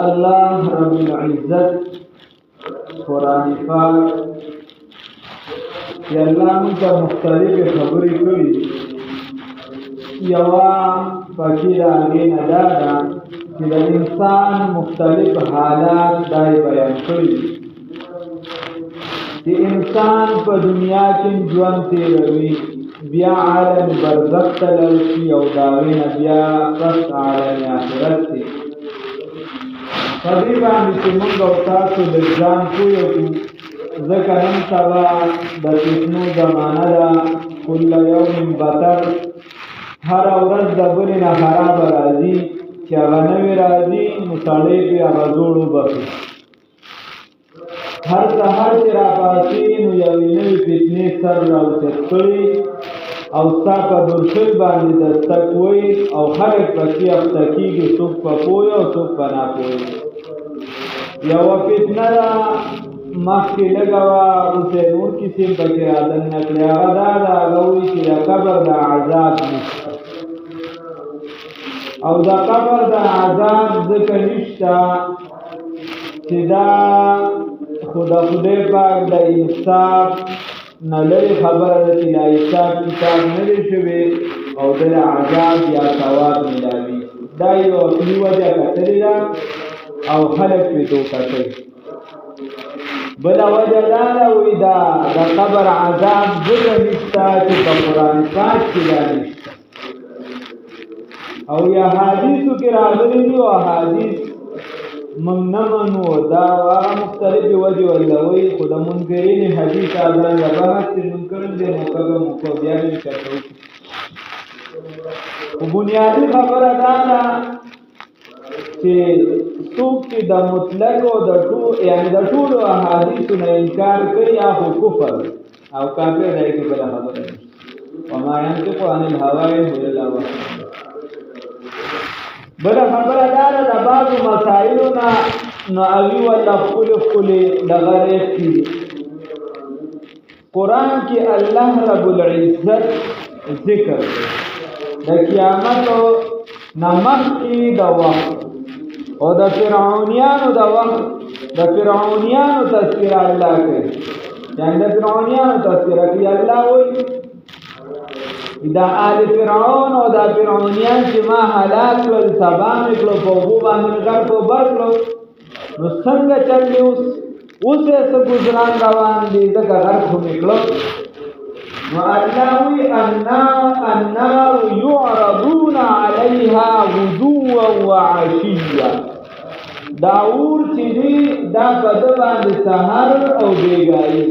الله رب العزت قرآن پاک یا اللہ منتا مختلف خبری کری یوا فکر آگین دادا کہ انسان مختلف حالات دائی بیان کری کہ انسان پا دنیا کی جوان تیروی بیا عالم برزخ تلوشی او داوین بیا پس عالم آخرت تی فضیبانی چی منگا و تاسو لجان کویو کو ذکرن سوا دا تکنو زمانه دا کل یوم بطر هر ورځ د بلې نه خراب راځي چې هغه نوې راځي نو سړی پرې هغه زوړ وبخي هر سهار چې راپاڅي نو یوې نوې فتنې سر راوچت کړي او ستا په برشل باندې دستک وایي او خلک پکې افته کېږي څوک په پوه او څوک په ناپوه یوه فتنه ده مخکې لږه وه اوس یې نور کیسې پکې رادننه کړې هغه دا ده هغه وایي چې د قبر د عذاب نشته او د قبر د عذاب ځکه نشته چې دا خو د خدای پاک د انصاف نه لرې خبره ده چې د حساب کتاب نه دی شوی او د عذاب یا ثواب میلاوي دا یو اصلي وجه کتلې ده او خلک پرې دوکه کوي بله وجه دا ده وایي دا د قبر عذاب ځکه نشته چې په قرآن پاک کې دا نشته او یا حدیثو کې راغلي دي او حدیث موږ نه منو دا هغه مختلفې وجې ورلوي خو د منکرین حدیث ازرنګه بحث چې موږ کړی دی نو کله مو کو بیا دې چرته وکړو خو بنیادي خبره دا ده چې څوک چې د مطلق او د یعنې د ټولو احادیثو نه انکار کوي یا خو کفر او کافر دی کې بله خبره ده وما ينطق عن الهوى إن هو إلا وحی بله خبره دا ده د بعضو مسایلو نه نو هغوی ورته ښکلې دغه ریښ کړي قرآن کې الله رب العزت ذکر دی د قیامتو نه مخکې د وخت او د فرعونیانو د وخت د فرعونیانو تذکره الله کوي یعنې د فرعونیانو تذکره کوي الله وایي دا آل فرعون او دا فرعونیان چې ما هلاک کړل تباه مې کړو په اوبو باندې مې غرق او بر کړو نو څنګه چل دی اوس یې څه ګزران روان دي ځکه غرق خو مې کړو نو الله وایي النار یعرضون علیها غدوا وعشیا دا اور چې دی دا په ده باندې سحر او بیګایي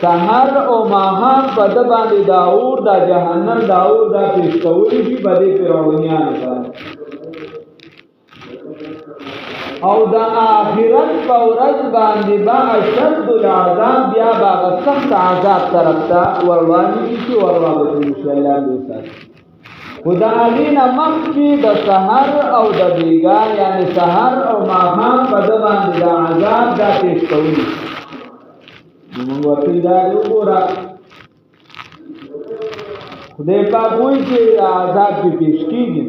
سحر او ماښام په ده باندې دا اور دا جهنم دا اور دا پیش کولی شي په دې فرعونیانو باندې او د آخرت په ورځ باندې به اشد العذاب بیا به هغه سخت عذاب طرف ته ورروانې شي چې ورواغږي شي الله دې وساتي خو د هغې نه مخکې د سحر او د بیګا یعنې سحر او ماښام په ده باندې د عذاب دا پیش کولی شي نو موږ ورته دا وګوره خدای پاک وایي چې عذاب پې پیش کېږي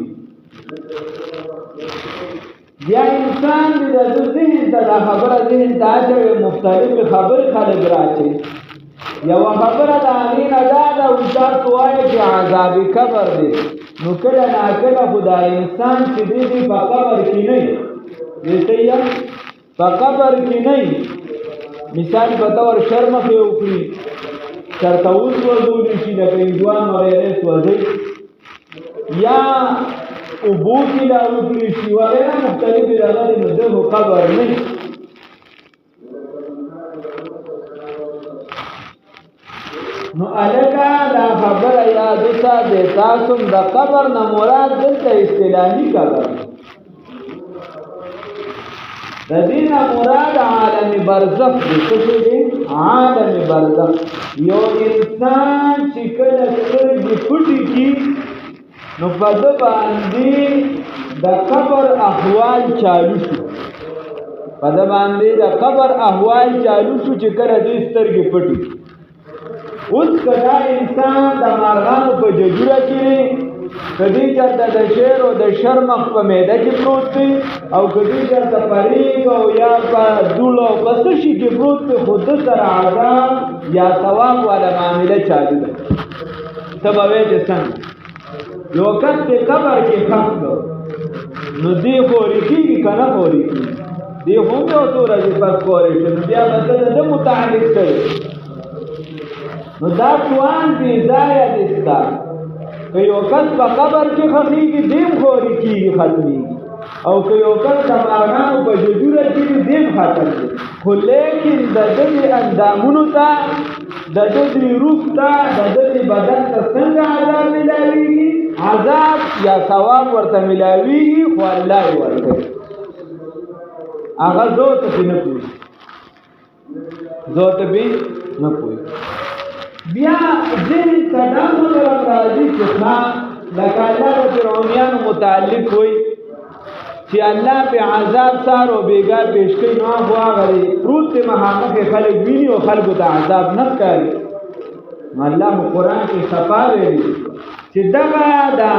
بیا انسان دې د ده ذهن ته دا خبره ذهن ته اچوي مختلفې خبرې خلک راچوي یوه خبره د هغې نه دا ده او تاسو وایئ چې عذاب قبر دی نو کله ناکله خو دا انسان چې دی په قبر کې نه وي دې په قبر کې نه وي مثال په طور شرمخې وکړي چېرته وسوځولی شي لکه هندوان وغیرې سوځوي یا اوبو کې لا وکړي شي وغیره مختلفې راغلي نو ده خو قبر نه وي نو هلکه دا خبره یاد وساتئ تاسو د قبر نه مراد دلته اصطلاحي قبر د دې نه مراد عالم برزخ دی څه دی عالم برزخ یو انسان چې کله سترګې پټې کړي نو په ده باندې د قبر احوال چالو شو په ده باندې د قبر احوال چالو شو چې کله دې سترګې پټې اوس که دا انسان د مارغانو په ججوره کې کدی چرته د شیر او د شرمخ په میده کې پروت دی او کدی چرته پریګ او یا په دولو پس شي کې پروت دی خود سره عذاب یا ثواب والا معاملې چالو ده سبب یې څنګه یو کس په قبر کې خاص نو دی خوري کیږي کنه خوري دی هم یو تور دی پس خوري چې بیا بدل د متعلق کوي نو دا توان دی ځای دې ستا که یو کس په قبر کې خخېږي دیم خوري کیږي ختمېږي او که یو کس د مارغانو په ججوره کې دیم ختم دی خو لیکن د دې اندامونو ته د دې روح ته د دې بدن ته څنګه عذاب ملاويږي عذاب یا ثواب ورته ملاويږي خو الله یې ورکوي هغه زوت به نه کوي زوت به نه کوي بیا ځین قدم راځي چې ښا لکه الله د فرعونانو متعلق وي چې الله په عذاب سار او بیګا پیش کوي نو هغه پروت مهاقه خلک ویني او خلکو ته عذاب نه کوي الله قرآن کې صفا ویلي چې دغه دا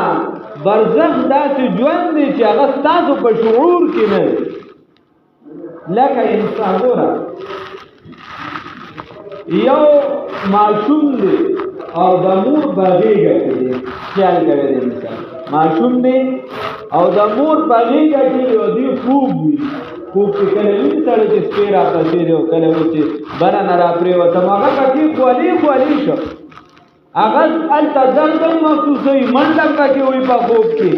برزخ داسې ژوند دی چې هغه ستاسو په شعور کې نه لکه انسان ګوره یو معصوم دی او د مور بغیږه کې دی خیال کوي د انسان معصوم دی او د مور بغیږه کې یو دی خوب وي خوب کې کله وي سره چې سپیرا پسې دی او کله و چې بره نه را پرې وته هغه پکې خولي شو هغه التزام محسوسوي منډه پکې وي په خوب کې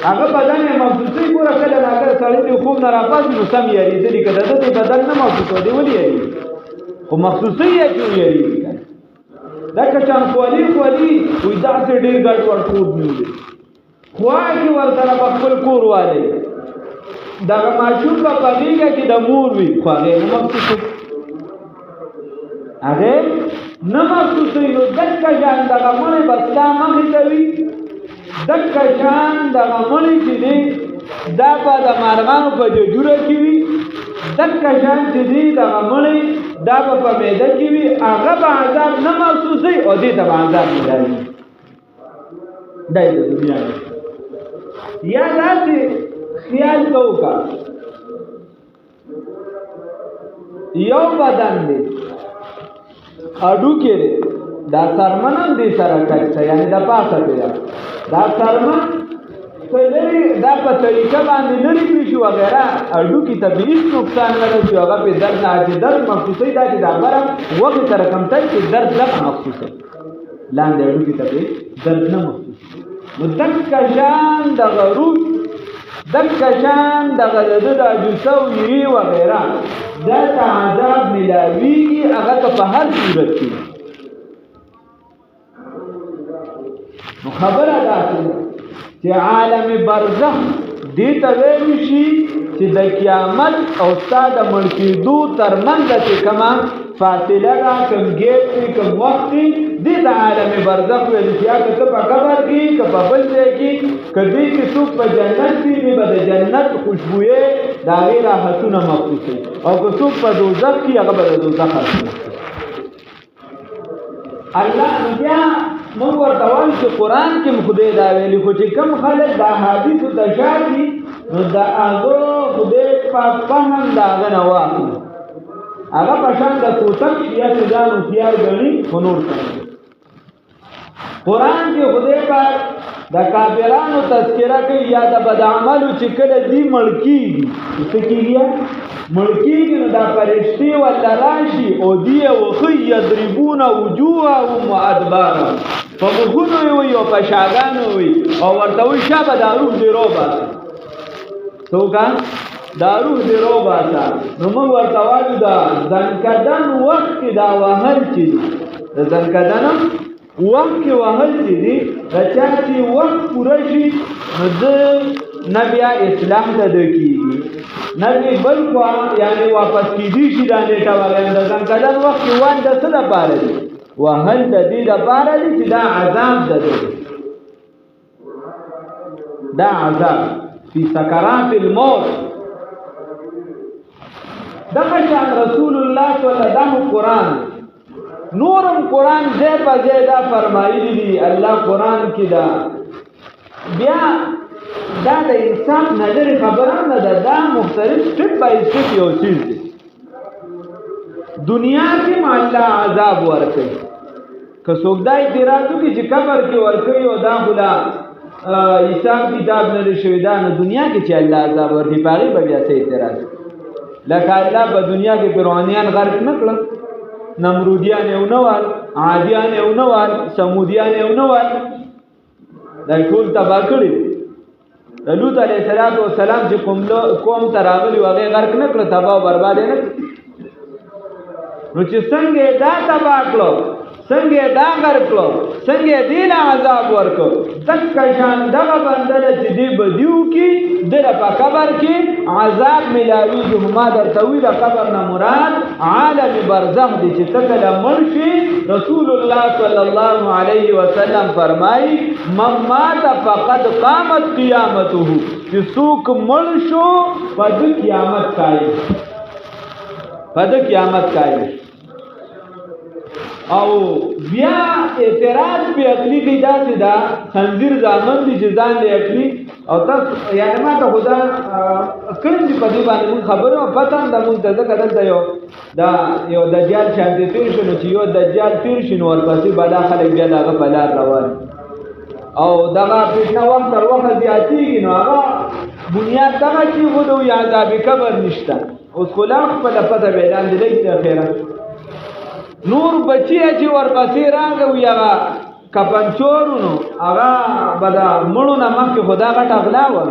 هغه بدن محسوسوي ګوره کله راګر سړی دی خوب نه راپاس نو سم یاري ځلې کده د بدن نه محسوسو دی ولې یاري خو محسوسي یې کې یاري دا کچان خولي وي داسې ډېر ګډ ور خوب نیولې خواږي ورته په خپل کور والي دغه ماشوم په پغیږه کې د مور وي خواږي نه محسوسو هغه نه محسوسو نو دغه ځان دغه مونږ بستا مخې ته وي دغه ځان دغه مونږ چې دی دا په د مارغانو په جوړه کې وي دغه ځان چې دی دغه مونږ دا په میده کې وي هغه به عذاب نه محسوسوي او دې ته به عذاب ملایي دای د دنیا یا داسې خیال کوو کا یو بدن دی اډو کې دا سرمن دې سره کټه یعنی د پاسه دی دا سرمن کله دا په طریقه باندې لري پیشو وغیرہ اډو کې طبيعي نقصان نه رسي هغه په درد نه چې درد محسوسي دا چې دا غره وخت تر کم ته چې درد نه محسوسه لاندې اډو کې طبيعي درد نه محسوسه مدک کشان د غروب دک کشان د غلده د جوسو یری وغیرہ دا عذاب ملاویږي هغه په هر صورت کې نو خبره ده چې عالم برزخ دې ته ویل شي چې د قیامت او ستاد ملکیدو ترمنځ چې کما فاصله را کوم ګیټ کوم وخت دې د عالم برزخ ویل شي هغه په قبر کې په بل ځای کې کدی چې څوک په جنت کې به د جنت خوشبوې دا غیر راحتونه محسوسي او که څوک په دوزخ کې هغه به د دوزخ الله بیا موږ ورته وایو چې قرآن کې خدای دا ویلي خو چې کوم خلک دا حدیثو ته شاکي نو د هغه خدای پاک فهم د هغه نه واخلي هغه په شان د کوتک یا ځان هوښیار ګڼي خو نور کوي قرآن کې خدای پاک د کافرانو تذکره کوي یا د بد عملو چې کله دې مړ کېږي څه کېږي مړ کېږي نو دا فرشتې ورته راشي او دې وښي یضربون وجوههم وادبارهم په مخونو یې وي او په شاګانو وي او ورته وایي شابه دا روح دې روباسه څوک دا روح دې روباسه نو موږ ورته وایو دا ځنکدن وخت کې دا وهل چې د ځنکدن وخت کې وهل چې دي رچا چې وخت پوره شي نو د نبی اسلام ته د کېږي نبی بل خوا یعنی واپس کېدي شي دا نیټه وغیره د ځنکدن وخت کې وان د څه لپاره دی وهل د دې لپاره دی چې دا عذاب ده دا عذاب فی سکرات الموت دغه شان رسول الله صلی الله علیه وسلم قرآن نورم قرآن دې په دې دا فرمایلی دی الله قرآن کې دا بیا دا د انصاف نظر خبره نه ده، دا مختلف سټپ بای سټپ یو چیز دی. دنیا کې الله عذاب ورکوي، که څوک دا اعتراض وکړي چې قبر کې ورکوي او دا بلا حساب کتاب نه شوی، دا نه دنیا کې چې الله عذاب ورکوي په هغې به بیا څه اعتراض؟ لکه الله په دنیا کې فرعونیان غرق نه کړل، نمرودیان یې ونه وال، عادیان یې ونه وال، سمودیان یې ونه وال، دا ټول تباه کړي. د لوط علیه السلام چې قوم ته راغلي و هغې غرق نه کړه، تباه او برباد یې نه کړه. نو چې څنګه یې دا تباه کړو، څنګه یې دا غرق کړو، څنګه یې دې له عذاب ورکړو، دقه شان دغه بنده ده چې دې بدي وکړي، دله په قبر کې عذاب میلاویږي. ما درته وي د قبر نه مراد عالم برزخ دی چې ته کله مړ شي. رسول الله صلی الله علیه وسلم فرمایي من مات فقد قامت قیامته، چې څوک مړ شو په د قیامت قایل، په د قیامت قایل. او بیا اعتراض په عقلی کې داسې دا خنزیر ځامن دي چې ځان دی عقلی. او تاسو یعنی ما ته خدا کله چې په دې باندې مون خبره پته ده، مونږ ته ځکه دلته یو دجال شانتي تیر شو، چې یو دجال تیر شي نو ورپسې به دا خلک بیا دغه په لار روان، او دغه فتنه وخت تر وخت زیاتېږي. نو هغه بنیاد دغه چې خو د عذاب قبر نشته. اوس خو لا خپله پته به لاندې لږ د خیره نور بچی چې ورپسې راغی هغه کپنچورونو، هغه به د مړو نه مخکې خو دا غټه غلا وه،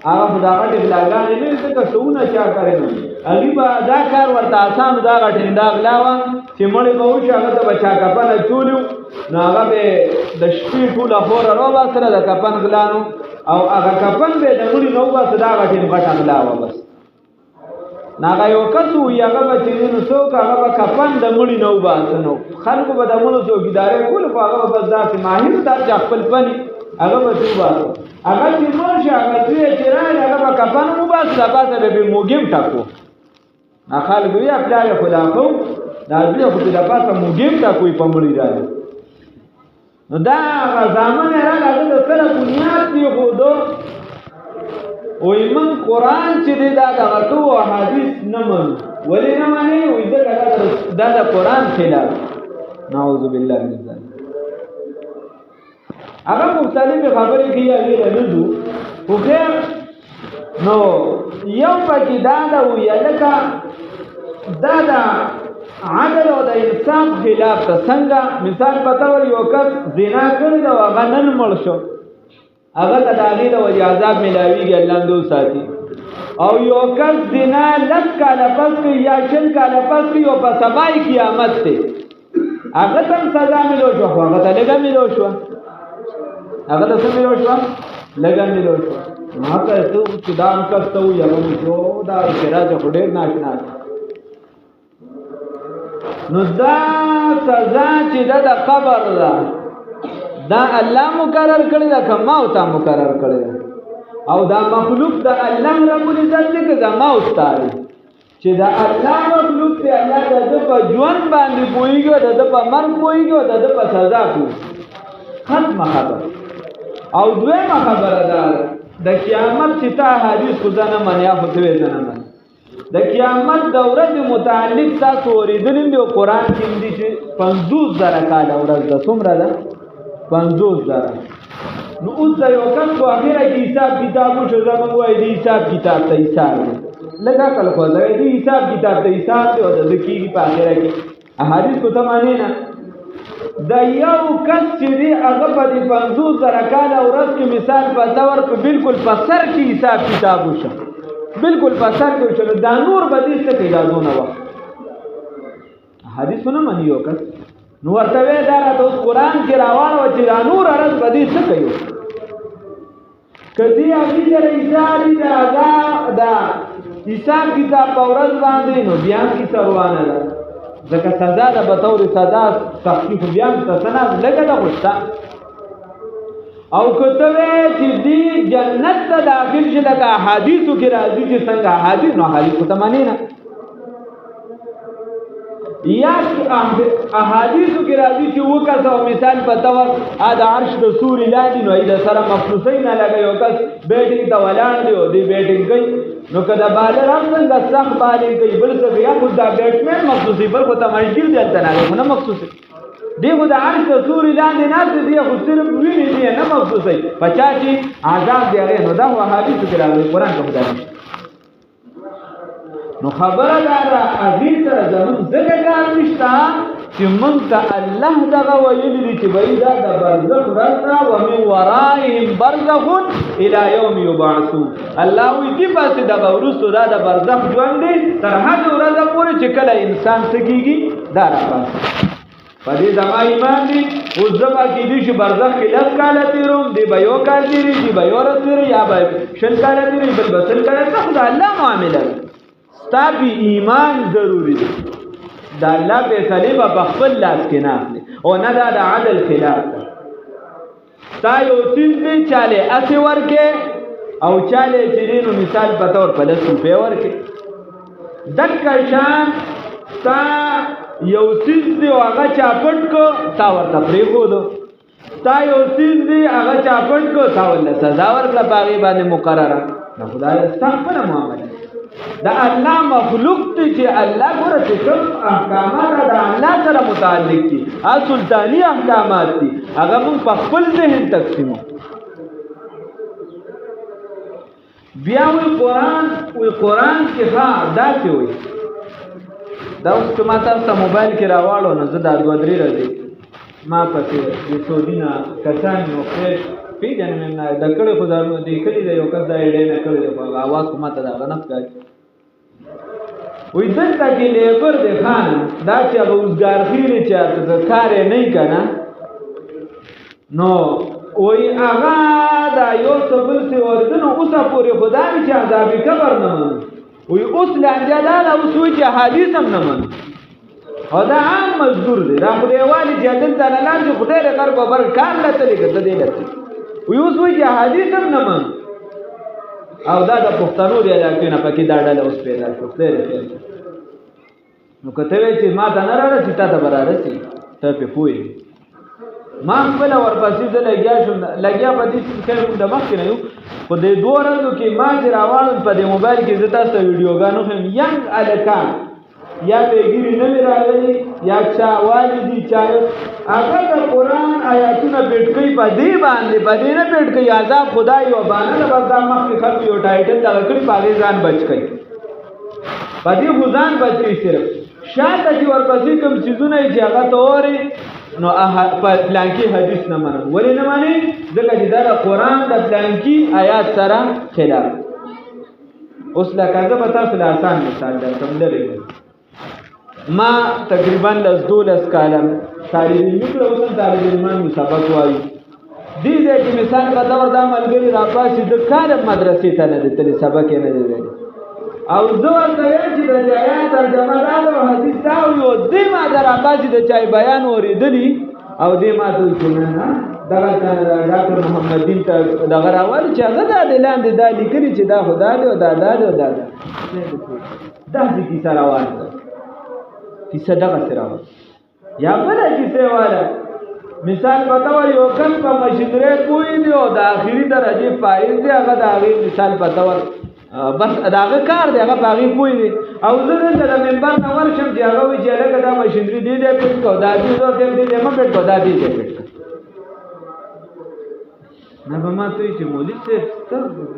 هغه خو دا غټې غلاګانې نه وي، ځکه څونه چا کړی نو هغې به دا کار ورته اسان دا غټې دا غلا وه چې مړې به وشي، هغه ته به چا کفن اچولي وو، نو هغه به د شپې ټوله خوره راوباسله د کفن غلانو، او هغه کفن به د مړي نه وباسه، دا غټې غټه غلا وه. بس هغه یو کس وي، هغه به چې نو څوک هغه به کفن د مړي نه وباسه، نو خلکو به د مړو څوکیدارۍ کولې، خو هغه به بس داسې ماهر دا چې خپل فني هغه به چې وباسه. هغه چې مړ شي هغه دوی چې راغی هغه به کفن وباسه، د پاسه به یې موږیم ټاکو. خلک وي پلار یې خو دا کو دا دوی خو د پاسه موږیم ټاکوي په مړي راغی. نو دا هغه زامن یې راغی، هغه د سره بنیاد پرېښودو. وی من قرآن چې دی دا دغه تو حدیث نه منو. ولې نه منې؟ وایي ځکه دا د قرآن خلاف. نعوذ بالله من ذلک. هغه مختلفې خبرې کوي، هغې ته نه ځو، خو خیر نو یو پکې دا ده وایي لکه دا د عدل او د انصاف خلاف ته. څنګه مثال په طور یو کس زنا کړی ده او هغه نن مړ شو، هغه ته د هغې د وجې عذاب میلاویږي، الله دې وساتي. او یو کس زنا 10 کاله پس کوي یا 40 کاله پس کوي او په سبا یې قیامت دی، هغه ته هم سزا میلو شوه، خو هغه ته لږه میلو شوه، هغه ته څه میلو شوه؟ لږه میلو شوه. نو هغه ته چې دا هم کس ته وایي هغه مو دا اعتراض خو ډېر ناشنا دی. نو دا سزا چې ده د قبر ده، دا الله مقرر کړی ده که ما او تا مقرر کړی ده؟ او دا مخلوق د الله رب العزت دی که زما او ستا دی؟ چې د الله مخلوق دی، الله د ده په ژوند باندې پوهېږي او د ده په مرګ پوهېږي او د ده په سزا پوهېږي. ختمه خبره. او دویمه خبره ده د قیامت چې تا حدیث خو زه نه منې، یا خو ته وایې زه نه منم. د قیامت د ورځې متعلق تاسو اورېدلي دي او قرآن کې هم دي چې 50,000 کاله ورځ ده. څومره ده؟ 50,000. نو اوس د یو کس په اخره کې حساب کتاب وشو، زموږ وایي د حساب کتاب ته حساب دی، لږ عقل خو لري، د حساب کتاب ته حساب دی او د ده کېږي په اخره کې. احادیث خو ته مانې نه. د یو کس چې دی هغه په دې 50,000 کاله ورځ کې مثال په طور په بالکل په سر کې حساب کتاب وشو، بالکل په سر کې وشو، دا نور به دې څه کوي دا دونه وخت؟ حدیث نه مني یو کس. نو ورته وی دا راته اوس قرآن کې راوړه وه چې دا نور عرض به دې څه کوي؟ که دې هغې سره ایساري د حساب کتاب په ورځ باندې، نو بیا هم کیسه روانه ده، ځکه سزا ده به طور سزا سختي خو بیا هم ته نه لږه ده خو شته. او که ته وی چې دې جنت ته داخل شي لکه احادیثو کې راځي چې څنګه احادیث، نو احادیث خو ته منې نه. یا احادیثو کې راځي چې وکړه مثال په تور د عرش د سوري لاندې نو د سره مخصوصي نه لګي او کس بیټینګ ته ولاړ دی او دی بیټینګ کوي نو کله بالر هم څنګه سخت بالینګ کوي بل څه بیا خو دا بیټمن مخصوصي بل خو ته مشکل دلته نه مخصوصي دی خو د عرش د سوري لاندې نه دی خو صرف ویني دی نه مخصوصي پچا چې عذاب دی نو دا احادیثو کې راځي قرآن کې خدای نو خبره دارا اغیر سره زمون زکه کار نشتا چې مونږ ته الله دغه ویلي دي چې بای دا د برزخ ورځ او من ورائهم برزخ الى يوم يبعثون الله وی دی پاتې دغه ورستو دا د برزخ ژوند دی تر هغه ورځ پورې چې کله انسان سکیږي دا راځي په دې زما ایمان دی او زما کې دي چې برزخ کې لږ کال تیروم دی به یو کال تیری دی به یو ورځ تیری یا به شل کال تیری بل بسل کال ته الله معامله تابی ایمان ضروری دی دا الله فیصله په خپل لاس کې نه اخلي او نه دا د عدل خلاف تا یو چیز دی چاله اسی ورکه او چاله چرینو مثال په تور په لسو په ورکه دک شان تا یو چیز دی هغه چاپټ کو تا ورته پریخو دو تا یو چیز دی هغه چاپټ کو تا ول سزا ورکړه باغی باندې مقرره دا خدای ستاسو معاملې دا الله مخلوق ته چې الله ګوره چې کوم احکامات د الله سره متعلق دي سلطانی احکامات دي هغه موږ په خپل ذهن تقسیمو بیا وی قرآن کې ها دا څه وي دا اوس که ما تاسو ته موبایل کې راواړو نو زه دا 2-3 ورځې ما پسې د سعودي نه کسان یو خیر پیژنم نه د کړي خو دا د کړي د یو کس دا اډې نه کړي په आवाज کومه ته دا غنف کوي وې دلته کې لیبر د خان دا چې روزګار خېری چې کار نه کنه نو وې هغه دا یو څه بل څه ورته نو اوسه پورې خدای چې عذاب قبر نه وې اوس لانجه دا اوس وې چې حدیث هم نه من دا عام مزدور دی دا خدای والی چې دلته نه لاندې خدای له کار په بر کار لته لګته دی لته وې اوس وې چې حدیث هم نه من او دا د پښتنو دی علاقې نه پکې دا ډله اوس پیدا شو خیر نو کته وی چې ما ته نه راځي تا ته برارسي ته په پوي ما خپل ورپسې د لګیا په دې چې د مخ نه یو په دې دوه ورځو کې ما چې راوړل په دې موبایل کې زتا ته ویډیوګانو هم ینګ الکان یا پیګری نه راغلي یا چا والدي چا هغه د قران آیاتونه پټکې په دې باندې په دې نه پټکې عذاب خدای او باندې د بازار مخ کې خلک یو ټایټل دا کړی پاګې ځان بچ کړي په دې خدان بچ کړي صرف شاته چې ورپسې کوم چیزونه چې هغه توري نو په پلانکی حدیث نه منو ولې نه مانی ځکه چې دا قران د پلانکی آیات سره خلاف اوس لکه زه به تاسو له آسان مثال درکوم لري ما تقریبا 12 کالم طالب میکړو اوس طالب علمان مسابقه وایي دې چې مثال په دا د عملګری راپاسې د کار مدرسې ته نه دي سبق نه دي او زه ورته چې د آیات ترجمه راو حدیث دا یو دې ما دراباسي د چای بیان اوریدلی او دې ما ته څنګه دا ډاکټر محمد دین ته دا غراول چې هغه د لاندې دا لیکلي چې دا خدای او دا ځکه سره وایي کیسه دغه سره یا بل کیسه والا مثال پتاور یو کس په مشندره کوی دی او د اخیری درجه فائز دی هغه د هغه مثال پتاور بس داغه کار دی هغه باغی کوی دی او زه د منبر نو ورشم چې هغه وی چې لکه دا مشندري دی دې پټ کو دا دې زو دې دې ما پټ کو دا دې پټ نه به ما ته چې مولوی څه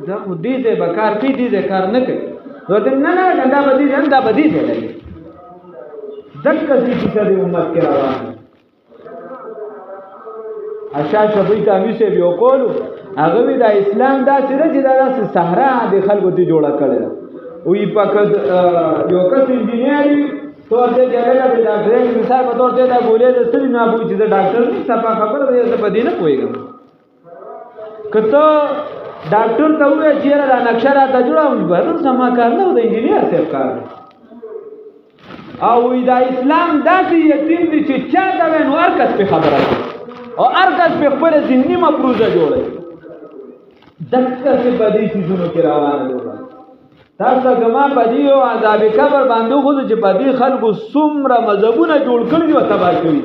دا خو دې دې بکار کې دې کار نه کوي نو دې نه دا بدی دې دا بدی دې لګي دکه دې چې د امت کې روانه اشا شبي تامي سه یو کولو هغه د اسلام دا سره چې دا صحرا د خلکو ته جوړه کړل وی پکد یو کس انجینری تور دې جګړه د ډاکټر مثال په تور ته دا ګولې د ستړي نه بوي چې د ډاکټر نه صفه خبره ده ته پدې نه پويګم کته ډاکټر ته وې چې را نقشه را ته جوړاوي به سما کار نه د انجینر څخه کار او دا اسلام داسې یتیم دي چې چا دا نو ارکس په خبره او ارکس په خپل ذهني مفروضه جوړي دغه څه په دې چیزونو کې روانه ده تاسو کما پدی او عذاب قبر باندې خو چې پدی خلکو څومره مذهبونه جوړ کړی او تباہ کړی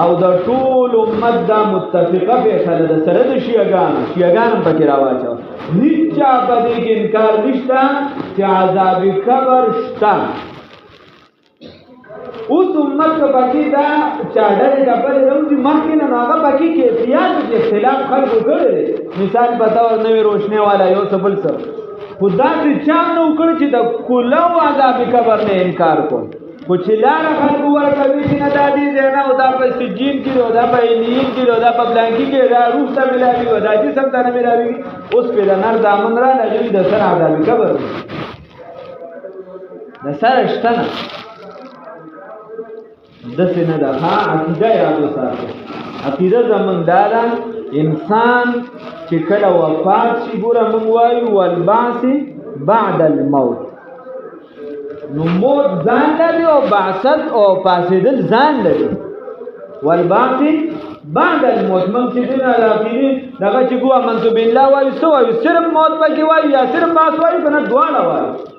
او د ټول امت دا متفقه فیصله ده سره د شیعاګان پکې راواچو هیڅ پدی کې انکار نشته چې عذاب قبر شته اوس امت په پکې دا چاډر ډبل راوځي مخکې نه هغه پکې کیفیت کې اختلاف خلکو کړي مثال پتاو نوې روشنه والا یو څه بل څه خدا دې چا نو کړ چې د کولو عذاب قبر نه انکار کو خو چې لار خلکو ورکوي چې نه دادی دی نه او دا په سجین کې او دا په علین کې او دا په بلانکی کې دا روح ته ملاوي او دا جسم ته نه ملاوي اوس په نر دامن را لګي د سر عذاب قبر د سر شتنه دسه نه ده ها عقیده یاد وساتئ عقیده زمونږ دا ده انسان چې کله وفات شي ګوره موږ وایو والبعث بعد الموت نو موت ځان لري او بعثت او پاسېدل ځان لري والبعث بعد الموت موږ چې دین علاقې دغه چې ګوه منتو بالله وایو سو وایو صرف موت پکې وایو یا صرف بعث وایو کنه دواړه وایو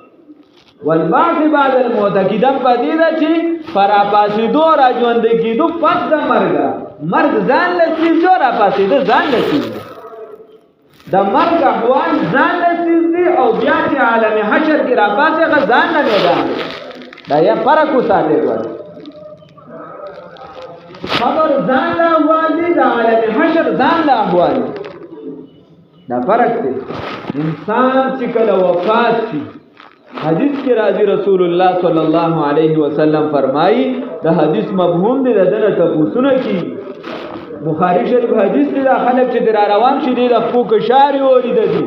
والبعث بعد الموت کیدم پدې ده چې پر اپاسېدو را ژوند کېدو پس د مرګ ځان لسیز جو را پاسېدو ځان لسیز د مرګ احوال ځان لسیز دي او بیا چې عالم حشر کې را پاسې ځان نه میدان دا یا فرق وساتئ غواړي خبر ځان له احوال دي د عالم حشر ځان له احوال دا فرق دی انسان چې کله وفات شي حدیث کې راځي رسول الله صلی الله علیه وسلم فرمایي د حدیث مفهوم دی دنه تاسو کی بخاری شریف حدیث دی دا خلک چې در روان شي د خپل کشاري اوري د دي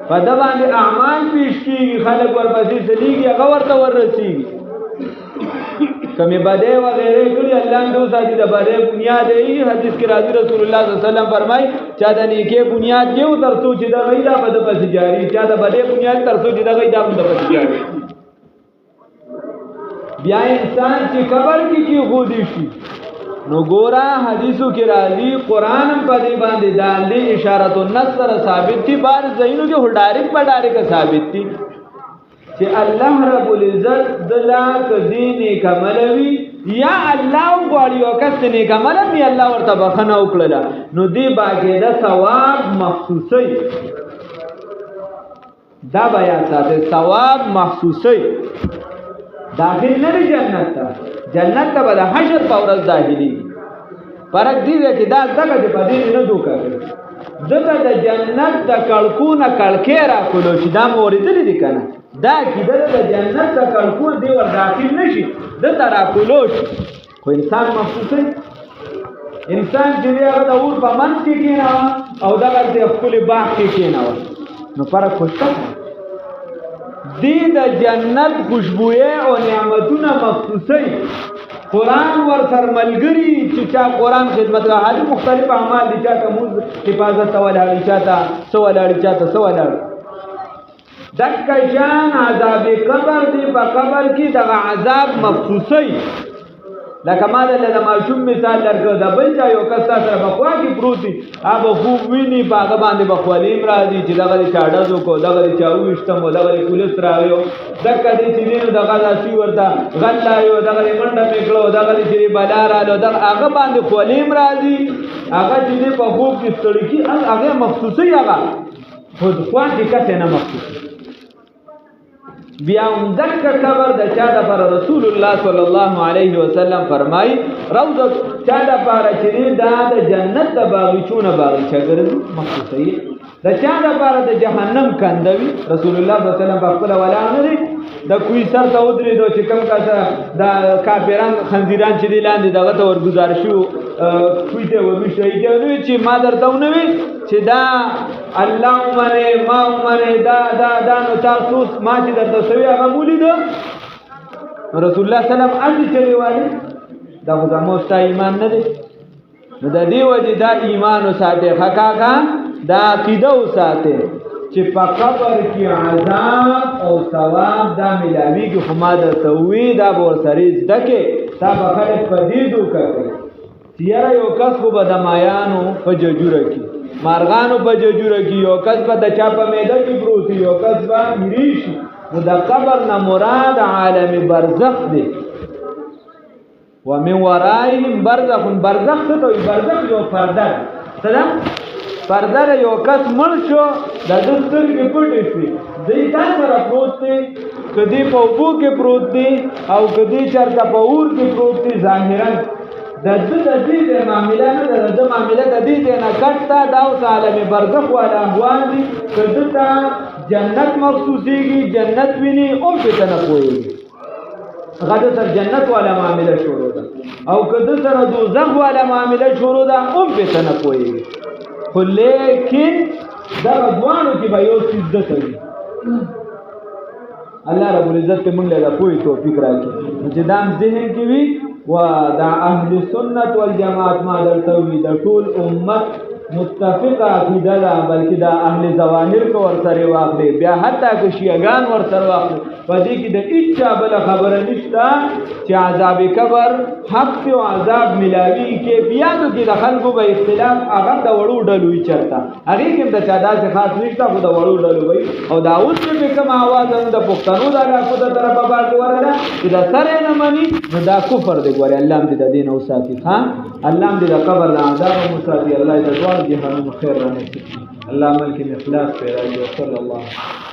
په دا باندې اعمال پیش کیږي خلک ورپسې چلیږي هغه ورته ورسیږي کمی بده و غیره کړي الله نو ساتي د بده بنیاد ای حدیث کې راځي رسول الله صلی الله علیه وسلم فرمایي چا د نیکه بنیاد یو تر څو چې د غیدا بده پس جاری چا د بده بنیاد تر څو چې د غیدا بده پس جاری بیا انسان چې قبر کې غودي شي نو ګورا حدیثو کې راځي قران هم په دې باندې دالې اشاره النصر ثابت دي بار زینو کې هډارک په ډارک ثابت دي چې الله رب العزت دلا کدینه کملوي یا الله غواړي او کسنه کملوي الله ورته بخنه وکړه نو دی باګه دا ثواب مخصوصي دا بیا ساته ثواب مخصوصي داخل نه جنت ته جنت ته بل حشر پورز داخلي فرق دی چې دا دغه په دې نه دوکه دغه د جنت د کلکونه کلکې را کولو چې دا موریدل دي کنه دا کیدل د جنت د کلکون دی ور داخل نشي د ترا کولو خو انسان مخصوصي انسان چې هغه د اور په منځ کې کېنا او دغه د خپل باغ کې کېنا نو فرق خوشته دی د جنت خوشبوې او نعمتونه مخصوصي قرآن ور سر ملګری چې چا قرآن خدمت غواړي مختلف اعمال دي چاته موږ حفاظت ولاړی چاته سوالړی چاته سوالړی دک جان عذاب قبر دی په قبر کې د عذاب مخصوصي لکه ما د ماشوم مثال درکړ د بل ځای یو کس سره بخوا کې پروت دی هغه خوب ویني په هغه باندې بخوالیم راځي چې دغه چاډازو کو دغه چاويشتم دغه پولیس راغیو دک دې چې دینو دغه داسي ورته غلایو دغه منډه میکړو دغه چې بلار الو دغه هغه باندې خوالیم راځي هغه چې په خوب کې ستړي کی هغه مخصوصي هغه خود خوا کې کته نه مخصوصي بیا دک قبر د چا د پر رسول الله صلی الله علیه وسلم فرمای روضه چا د پر چې دا د جنت د باغچونه باغچه ګرځي مخصوصي د چا د پر د جهنم کندوي رسول الله صلی الله علیه وسلم په خپل ولا نه د کوی سر ته ودرې دو چې کم کاسه د کافران خنزیران چې لاندې دغه ته ورګزار شو کوی ته وبې شهید نو چې ما درته ونوي چې دا الله مره ما مره دا نو تاسو ما چې درته سوي هغه مولید رسول الله سلام اځي چلی وایي دا خو زموږ ایمان نه دی نو د دې وجه دا ایمان وساته حقاقا دا عقیده وساته چې په قبر کې عذاب او ثواب دا ملاوي کې خو ما درته وی دا ور سره دکه تا به خلک په دې دوکه چې یاره یو کس خو به د مایانو په ججوره کې مارغانو په ججوره کې یو کس به د چا په معده کې پروت یو کس به مریشي نو د قبر نه مراد عالم برزخ دی ومن ورائهم برزخ برزخ ته برزخ یو پرده ده پرده یو کس مړ شو د سترګې پټې شوې دی تا سره پروت دی کدی په اوبو کې پروت دی او کدی چرته په اور کې پروت دی ظاهرا د دې معاملې نه د معاملې د دې نه کټه دا اوس عالم برزخ ولا احوال دي کده ته جنت مخصوصيږي جنت ویني او په تنه کوي غدا سره جنت والا معاملې شروع ده او کده سره دوزخ والا معاملې شروع ده او په تنه کوي خو لیکن دا ځوانو کې به یو څه د کوي الله رب العزت ته موږ له کوئی توفیق راکړي چې دام ذهن کې وي و دا اهل سنت والجماعت ما درتوي د ټول امت متفقه عقیده ده بلکې دا اهل ظواهر کو ور سره واخلي بیا حتی که شیعاګان ور سره واخلي په دې کې د اچا بل خبره نشته چې عذاب قبر حق او عذاب ملاوي کې بیا نو کې د خلکو به اختلاف هغه د وړو ډلو چرتا هغه کې د چا داسې خاص نشته خو د وړو ډلو وي او دا اوس چې کوم आवाज د پښتنو د راکو د طرفه باندې ورده چې دا سره نه مانی نو دا کفر دی ګوري الله دې د دین او ساتي ها الله دې د قبر د عذاب او مساتي الله دې دوار جهنم خیر رانه الله ملک الاخلاص پیدا کړي صلی الله